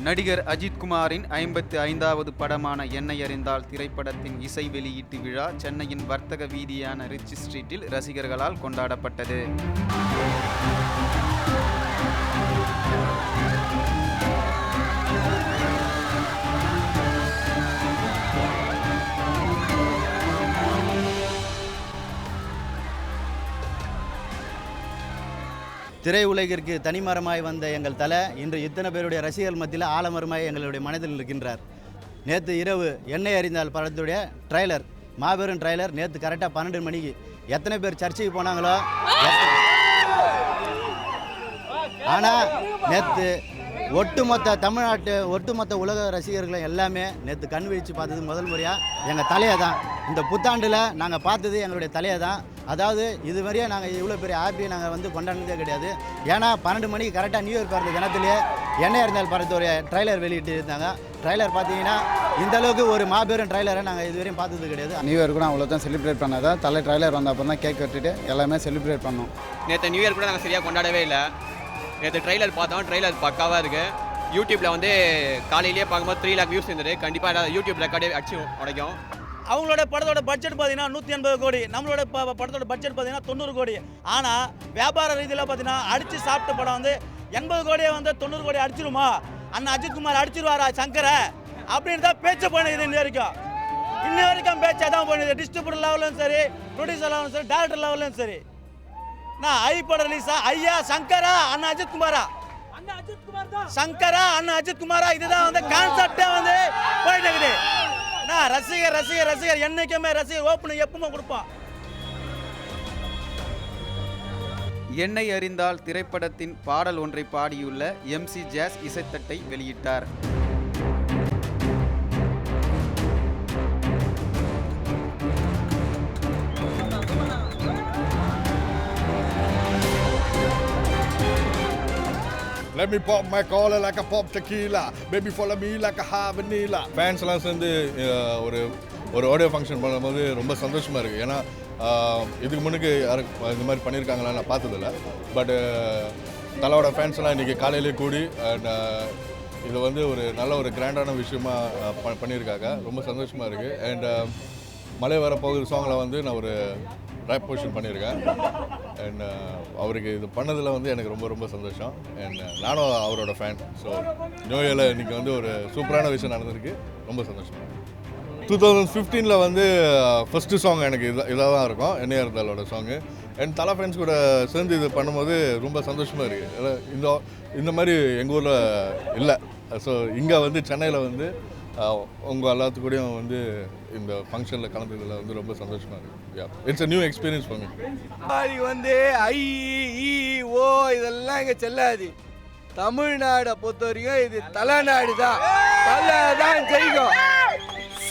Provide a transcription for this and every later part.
நடிகர் அஜித் குமாரின் 55வது படமான என்னை அறிந்தால் திரைப்படத்தின் இசை வெளியீட்டு விழா சென்னையின் வர்த்தக வீதியான ரிச் ஸ்ட்ரீட்டில் ரசிகர்களால் கொண்டாடப்பட்டது. திரையுலகிற்கு தனிமரமாய் வந்த எங்கள் தலை இன்று இத்தனை பேருடைய ரசிகர்கள் மத்தியில் ஆலமரமாய் எங்களுடைய மனதில் இருக்கின்றார். நேற்று இரவு என்னை அறிந்தால் படத்துடைய ட்ரைலர், மாபெரும் ட்ரைலர் நேற்று கரெக்டாக 12 மணிக்கு எத்தனை பேர் சர்ச்சைக்கு போனாங்களோ. ஆனால் நேற்று ஒட்டுமொத்த உலக ரசிகர்களை எல்லாமே நேற்று கண் விழித்து பார்த்தது முதல் முறையாக எங்கள் தலையை தான். இந்த புத்தாண்டில் நாங்கள் பார்த்தது எங்களுடைய தலையை தான். அதாவது இது மாதிரியே நாங்கள் இவ்வளோ பெரிய ஹாப்பியை நாங்கள் கொண்டாடினதே கிடையாது. ஏன்னா 12 மணிக்கு கரெக்டாக நியூ இயர் பிறந்த தினத்திலே என்னை அறிந்தால் படத்துடைய ட்ரைலர் வெளியிட்டு இருந்தாங்க. ட்ரைலர் பார்த்தீங்கன்னா இந்தளவுக்கு ஒரு மாபெரும் ட்ரைலரை நாங்கள் இதுவரையும் பார்த்தது கிடையாது. நியூ இயர் கூட அவ்வளோ தான் செலிப்ரேட் பண்ணாதான் தலை ட்ரைலர் வந்த அப்புறம் தான் கேக் வெட்டிட்டு எல்லாமே செலிப்ரேட் பண்ணோம். நேற்று நியூ இயர் கூட நாங்கள் சரியாக கொண்டாடவே இல்லை. நேற்று ட்ரைலர் பார்த்தோம், ட்ரைலர் பக்காவாக இருக்குது. யூடியூப்பில் காலையிலேயே பார்க்கும்போது 3 lakh வியூஸ் இருந்தது. கண்டிப்பாக யூடியூப் ரெக்கார்டே அடிச்சு உடைக்கும். அவங்களோட படத்தோட பட்ஜெட் பார்த்தீங்கன்னா 180 கோடி, நம்மளோட படத்தோட பட்ஜெட் பார்த்தீங்கன்னா 90 கோடி. ஆனால் வியாபார ரீதியில் பார்த்தீங்கன்னா அடித்து சாப்பிட்ட படம் 80 கோடியை 90 கோடி அடிச்சிருமா, அண்ணன் அஜித் குமார் அடிச்சிருவாரா சங்கரை அப்படின்னு தான் பேச்சு பண்ணுது. இன்ன வரைக்கும் பேச்சா தான் பண்ணுது. டிஸ்ட்ரிபியூட்டர் லெவலும் சரி, ப்ரொடியூசர் லெவலும் சரி, டேரக்டர் லெவலும் சரி. நான் ஐ படம் ரிலீஸா ஐயா சங்கரா அண்ணன் அஜித் குமாரா, சங்கரா அண்ணன் அஜித் குமாரா, இதுதான் கான்செப்டே போயிட்டு இருக்குது. நான் ரசிகர் என்னைக்குமே ரசிகர் ஓப்பனிங் எப்பவுமே கொடுப்பான். என்னை அறிந்தால் திரைப்படத்தின் பாடல் ஒன்றை பாடியுள்ள MC ஜாஸ் இசைத்தட்டை வெளியிட்டார். Let me pop my collar like a pop tequila. Baby follow me like a high vanilla. Fans எல்லாம் சேர்ந்து ஒரு ஆடியோ ஃபங்க்ஷன் பண்ணும்போது ரொம்ப சந்தோஷமாக இருக்குது. ஏன்னா இதுக்கு முன்னுக்கு யாருக்கு இந்த மாதிரி பண்ணியிருக்காங்களா நான் பார்த்ததில்ல. பட் தலையோட ஃபேன்ஸ் எல்லாம் இன்றைக்கி காலையிலே கூடி அண்ட் இது ஒரு நல்ல ஒரு கிராண்டான விஷயமா பண்ணியிருக்காங்க. ரொம்ப சந்தோஷமாக இருக்குது. அண்ட் மழை வர போகிற சாங்கில் நான் ஒரு ரேப் பொசிஷன் பண்ணியிருக்கேன். அண்ட் அவருக்கு இது பண்ணதில் எனக்கு ரொம்ப ரொம்ப சந்தோஷம். அண்ட் நானும் அவரோட ஃபேன். ஸோ நியூ இயரில் இன்றைக்கி ஒரு சூப்பரான விஷயம் நடந்திருக்கு. ரொம்ப சந்தோஷம். 2015 ஃபஸ்ட்டு சாங் எனக்கு இதாக தான் இருக்கும், என்னையா இருந்தாலோட சாங்கு. அண்ட் தலை ஃப்ரெண்ட்ஸ் கூட சேர்ந்து இது பண்ணும்போது ரொம்ப சந்தோஷமாக இருக்குது. இந்த மாதிரி எங்கள் ஊரில் இல்லை. ஸோ இங்கே சென்னையில் உங்கள் எல்லாத்துக்கூடையும் இந்த ஃபங்க்ஷனில் கலந்ததில் ரொம்ப சந்தோஷமாக இருக்குது. It's a new experience for me. ஐ ஈ ஓ இதெல்லாம் இங்கே செல்லாது. தமிழ்நாடை பொறுத்த வரைக்கும் இது தலைநாடு தான். தலை தான் ஜெயிக்கும்.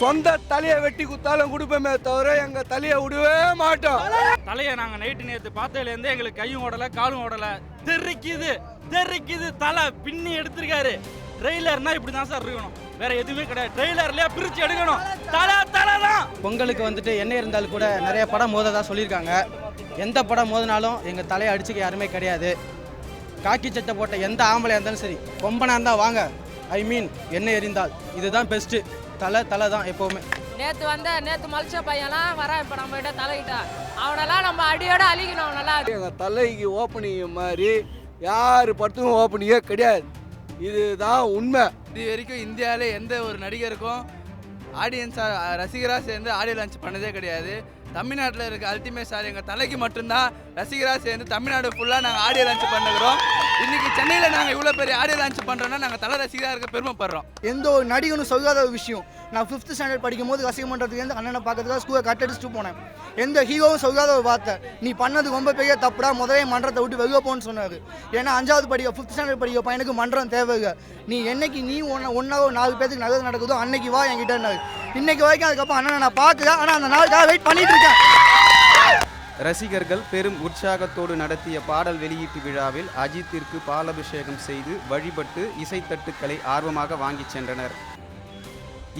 சொந்த தலையை வெட்டி குத்தாலும் கொடுப்போமே தவிர எங்கள் தலையை விடவே மாட்டோம். தலையை நாங்கள் நேற்று பார்த்ததுலேருந்து எங்களுக்கு கையும் ஓடலை காலும் ஓடலை. தெரிக்குது தலை பின்னி எடுத்திருக்காரு. ட்ரெய்லர்னா இப்படி தான் சார் இருக்கணும், வேற எதுவுமே கிடையாது. ட்ரெய்லர்லயே பிரிச்சு எடுக்கணும். தலை தான். பொங்கலுக்கு என்ன இருந்தாலும் கூட நிறைய படம் மோததா சொல்லியிருக்காங்க. எந்த படம் மோதினாலும் எங்கள் தலையை அடிச்சுக்க யாருமே கிடையாது. காக்கி சட்டை போட்ட எந்த ஆம்பளையாக இருந்தாலும் சரி, கொம்பனா இருந்தால் வாங்க. என்னை எறிந்தால் இதுதான் பெஸ்ட்டு. தலை தான் எப்போவுமே. நேற்று மலிச்ச பையன்லாம் வர இப்போ நம்ம கிட்ட தலையிட்டா அவனெல்லாம் நம்ம அடியோட அழிக்கணும். அவனெல்லாம் எங்கள் தலைக்கு ஓப்பனிங் மாதிரி யார் படத்துக்கும் ஓப்பனிங்கே கிடையாது. இதுதான் உண்மை. இது வரைக்கும் இந்தியாவிலே எந்த ஒரு நடிகருக்கும் ஆடியன்ஸாக ரசிகராக சேர்ந்து ஆடியோ லான்ச் பண்ணதே கிடையாது. தமிழ்நாட்டில் இருக்க அல்டிமேட் ஸ்டார் எங்கள் தலைக்கு மட்டும்தான் ரசிகராக சேர்ந்து தமிழ்நாடு ஃபுல்லாக நாங்கள் ஆடியோ லான்ச் பண்ணுறோம். இன்றைக்கி சென்னையில் நாங்கள் இவ்வளோ பெரிய ஆடியோ லான்ச் பண்ணுறோன்னா நாங்கள் தலை ரசிகராக இருக்க பெருமைப்படுறோம். எந்த ஒரு நடிகனும் சொல்லாத ஒரு விஷயம். நான் 5th ஸ்டாண்டர்ட் படிக்கும் போது ரசிக மன்றத்துலேருந்து அண்ணனை பார்க்கறதுக்காக ஸ்கூலை கட்டடிச்சுட்டு போனேன். எந்த ஹீரோவும் சொல்லாத ஒரு வார்த்தை, நீ பண்ணது ரொம்ப பெரிய தப்புடா, முதலே மன்றத்தை விட்டு வெளியே போன்னு சொன்னார். ஏன்னா 5வது படிக்க 5th ஸ்டாண்டர்ட் படிக்க பையனுக்கு மன்றம் தேவைங்க. நீ என்னைக்கு நீ ஒன்றாக 4 பேருக்கு நல்லது நடக்குதோ அன்னைக்கு வா என்கிட்ட. இன்னைக்கு வரைக்கும் அதுக்கப்புறம் அண்ணனை நான் பார்க்கல. ஆனால் அந்த நாளுக்காக வெயிட் பண்ணிட்டு இருக்கேன். ரசிகர்கள் பெரும் உற்சாகத்தோடு நடத்திய பாடல் வெளியீட்டு விழாவில் அஜித்திற்கு பாலாபிஷேகம் செய்து வழிபட்டு இசைத்தட்டுக்களை ஆர்வமாக வாங்கிச் சென்றனர்.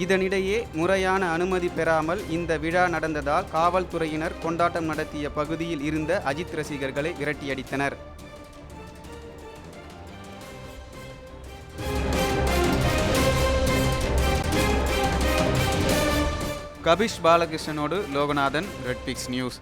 இதனிடையே முறையான அனுமதி பெறாமல் இந்த விழா நடந்ததால் காவல்துறையினர் கொண்டாட்டம் நடத்திய பகுதியில் இருந்த அஜித் ரசிகர்களை விரட்டியடித்தனர். கபிஷ் பாலகிருஷ்ணனோடு லோகநாதன், ரெட் பிக்ஸ் நியூஸ்.